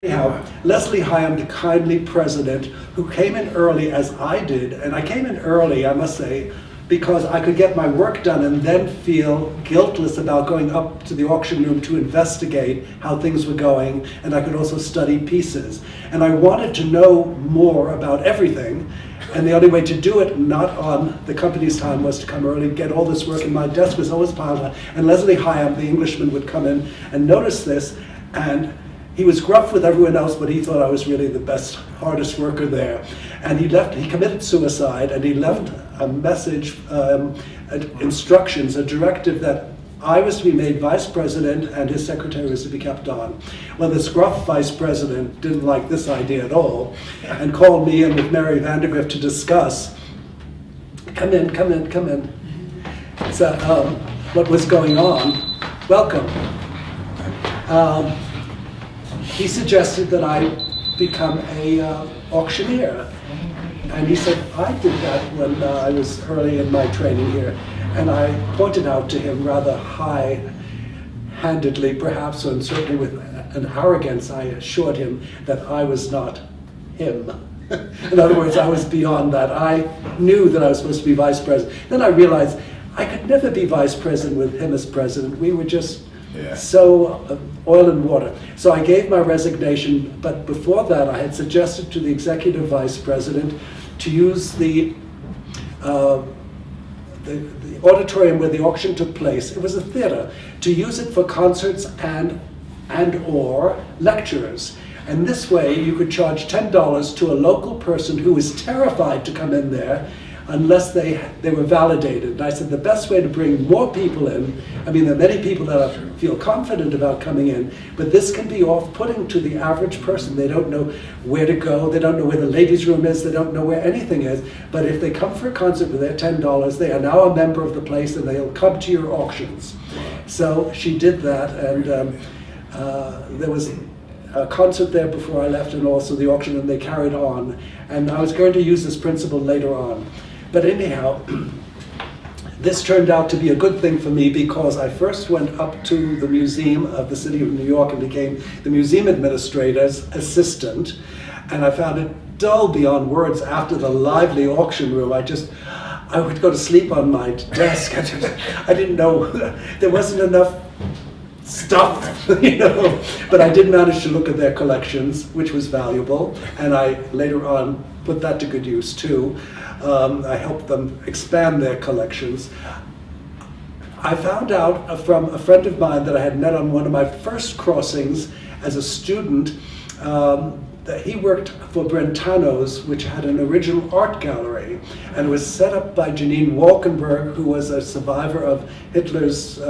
Anyhow, Leslie Hyam, the kindly president, who came in early as I did, and I came in early, I must say, because I could get my work done and then feel guiltless about going up to the auction room to investigate how things were going, and I could also study pieces. And I wanted to know more about everything, and the only way to do it, not on the company's time, was to come early, get all this work, and my desk was always piled up. And Leslie Hyam, the Englishman, would come in and notice this, and he was gruff with everyone else, but he thought I was really the best, hardest worker there. And he committed suicide, and he left a message, instructions, a directive that I was to be made vice president and his secretary was to be kept on. Well, this gruff vice president didn't like this idea at all and called me in with Mary Vandergrift to discuss. Come in. So, what was going on? Welcome. He suggested that I become a auctioneer. And he said, I did that when I was early in my training here. And I pointed out to him rather high-handedly, perhaps, and certainly with an arrogance, I assured him that I was not him. In other words, I was beyond that. I knew that I was supposed to be vice president. Then I realized I could never be vice president with him as president. We were just so oil and water. So I gave my resignation, but before that I had suggested to the executive vice president to use the auditorium where the auction took place. It was a theater, to use it for concerts and or lectures. And this way you could charge $10 to a local person who was terrified to come in there unless they were validated. And I said the best way to bring more people in, I mean there are many people that feel confident about coming in, but this can be off-putting to the average person. They don't know where to go, they don't know where the ladies' room is, they don't know where anything is. But if they come for a concert with their $10, they are now a member of the place and they'll come to your auctions. So she did that, and there was a concert there before I left and also the auction, and they carried on. And I was going to use this principle later on. But anyhow, this turned out to be a good thing for me because I first went up to the Museum of the City of New York and became the museum administrator's assistant. And I found it dull beyond words after the lively auction room. I would go to sleep on my desk. I didn't know, there wasn't enough stuff, but I did manage to look at their collections, which was valuable, and I later on put that to good use too. I helped them expand their collections. I found out from a friend of mine that I had met on one of my first crossings as a student that he worked for Brentano's, which had an original art gallery, and it was set up by Janine Walkenberg, who was a survivor of Hitler's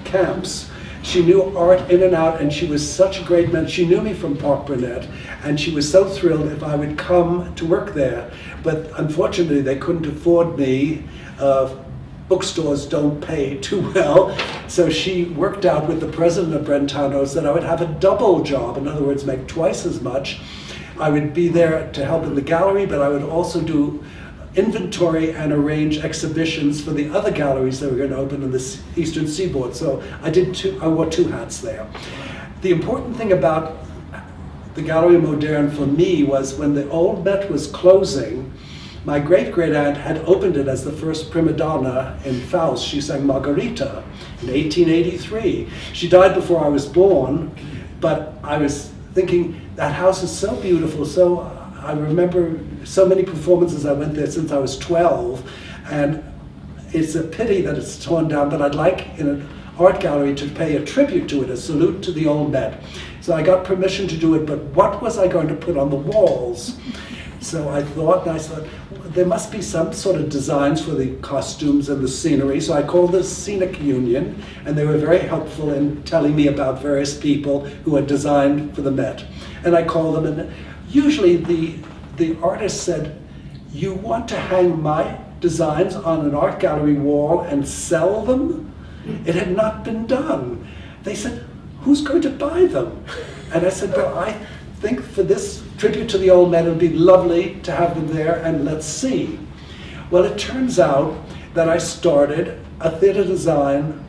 camps. She knew art in and out, and she was such a great man. She knew me from Parke-Bernet, and she was so thrilled if I would come to work there. But unfortunately, they couldn't afford me. Bookstores don't pay too well. So she worked out with the president of Brentano's that I would have a double job. In other words, make twice as much. I would be there to help in the gallery, but I would also do inventory and arrange exhibitions for the other galleries that were going to open in the Eastern Seaboard. So I wore two hats there. The important thing about the Gallery Moderne for me was when the old Met was closing, my great-great-aunt had opened it as the first Prima Donna in Faust. She sang Margarita in 1883. She died before I was born, but I was thinking, that house is so beautiful, so I remember so many performances. I went there since I was 12, and it's a pity that it's torn down, but I'd like in an art gallery to pay a tribute to it, a salute to the old Met. So I got permission to do it, but what was I going to put on the walls? So I thought, there must be some sort of designs for the costumes and the scenery. So I called the Scenic Union, and they were very helpful in telling me about various people who had designed for the Met. And I called them, and usually the artist said, you want to hang my designs on an art gallery wall and sell them? It had not been done. They said, who's going to buy them? And I said, well, I think for this tribute to the old men, it would be lovely to have them there, and let's see. Well, it turns out that I started a theater design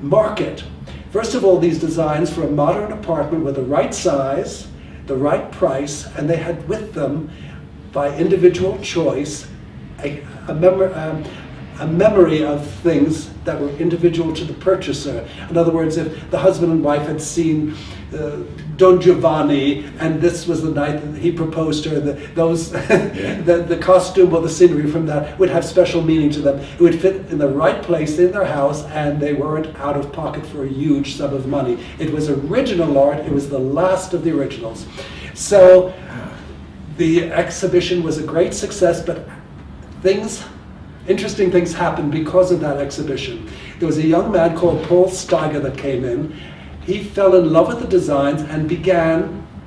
market. First of all, these designs for a modern apartment were the right size, the right price, and they had with them, by individual choice, a memory of things that were individual to the purchaser. In other words, if the husband and wife had seen Don Giovanni, and this was the night that he proposed to her, the costume or the scenery from that would have special meaning to them. It would fit in the right place in their house, and they weren't out of pocket for a huge sum of money. It was original art. It was the last of the originals. So the exhibition was a great success, but interesting things happened because of that exhibition. There was a young man called Paul Steiger that came in. He fell in love with the designs and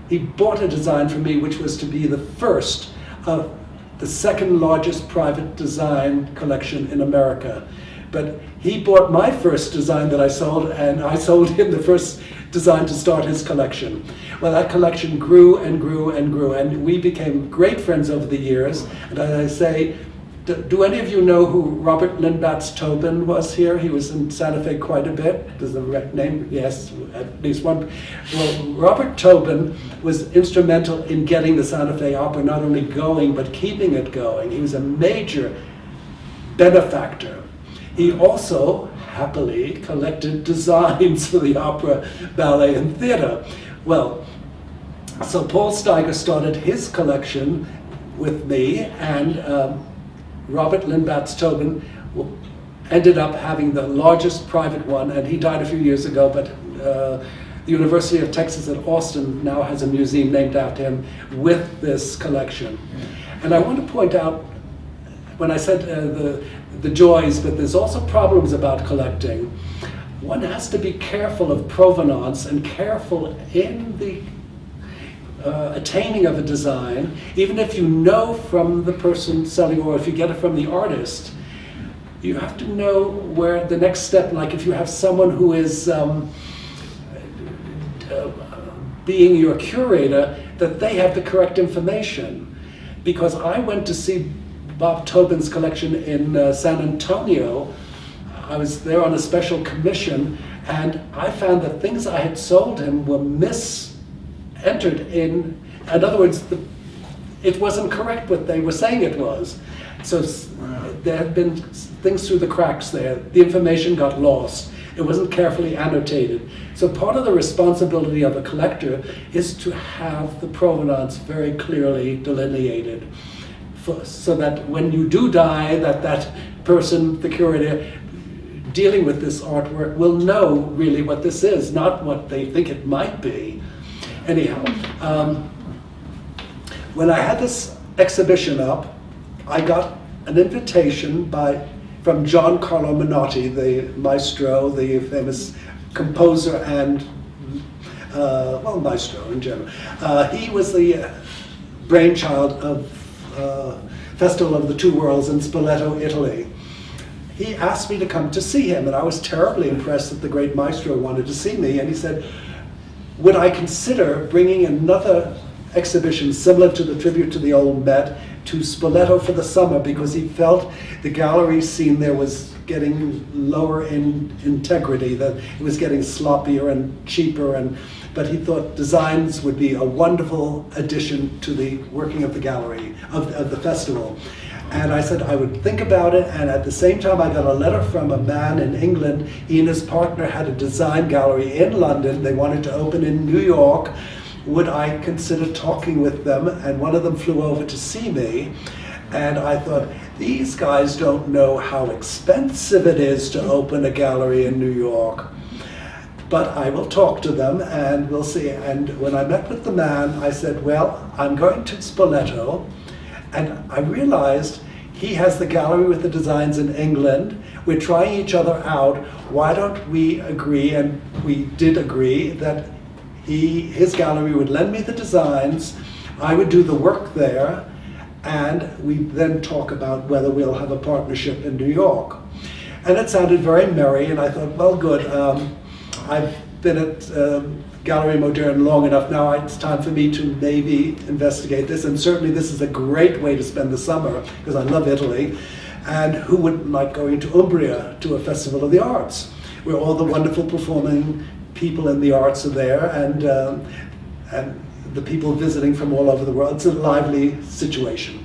he bought a design from me which was to be the first of the second largest private design collection in America. But he bought my first design that I sold, and I sold him the first design to start his collection. Well, that collection grew and grew and grew, and we became great friends over the years. And as I say, do any of you know who Robert Lindbatz Tobin was here? He was in Santa Fe quite a bit. Does the name? Yes, at least one. Well, Robert Tobin was instrumental in getting the Santa Fe Opera not only going, but keeping it going. He was a major benefactor. He also happily collected designs for the opera, ballet, and theater. Well, so Paul Steiger started his collection with me, and Robert Lindbatz Tobin ended up having the largest private one, and he died a few years ago, but the University of Texas at Austin now has a museum named after him with this collection. And I want to point out, when I said the joys, but there's also problems about collecting. One has to be careful of provenance and careful in the attaining of a design, even if you know from the person selling, or if you get it from the artist, you have to know where the next step, like if you have someone who is being your curator, that they have the correct information. Because I went to see Bob Tobin's collection in San Antonio. I was there on a special commission, and I found that things I had sold him were entered in other words, it wasn't correct what they were saying it was. So there had been things through the cracks there. The information got lost. It wasn't carefully annotated. So part of the responsibility of a collector is to have the provenance very clearly delineated, so that when you do die, that person, the curator, dealing with this artwork will know really what this is, not what they think it might be. Anyhow, when I had this exhibition up, I got an invitation from John Carlo Menotti, the maestro, the famous composer and, maestro in general. He was the brainchild of Festival of the Two Worlds in Spoleto, Italy. He asked me to come to see him, and I was terribly impressed that the great maestro wanted to see me, and he said, would I consider bringing another exhibition similar to the Tribute to the Old Met to Spoleto for the summer, because he felt the gallery scene there was getting lower in integrity, that it was getting sloppier and cheaper, but he thought designs would be a wonderful addition to the working of the gallery, of the festival. And I said I would think about it, and at the same time I got a letter from a man in England. He and his partner had a design gallery in London. They wanted to open in New York. Would I consider talking with them? And one of them flew over to see me, and I thought, these guys don't know how expensive it is to open a gallery in New York. But I will talk to them and we'll see. And when I met with the man, I said, well, I'm going to Spoleto. And I realized he has the gallery with the designs in England. We're trying each other out. Why don't we agree, and we did agree, that his gallery would lend me the designs, I would do the work there, and we then talk about whether we'll have a partnership in New York. And it sounded very merry, and I thought, well, good. I've been at Gallery Moderne long enough now. It's time for me to maybe investigate this, and certainly this is a great way to spend the summer, because I love Italy, and who wouldn't like going to Umbria to a festival of the arts? where all the wonderful performing people in the arts are there, and the people visiting from all over the world. It's a lively situation.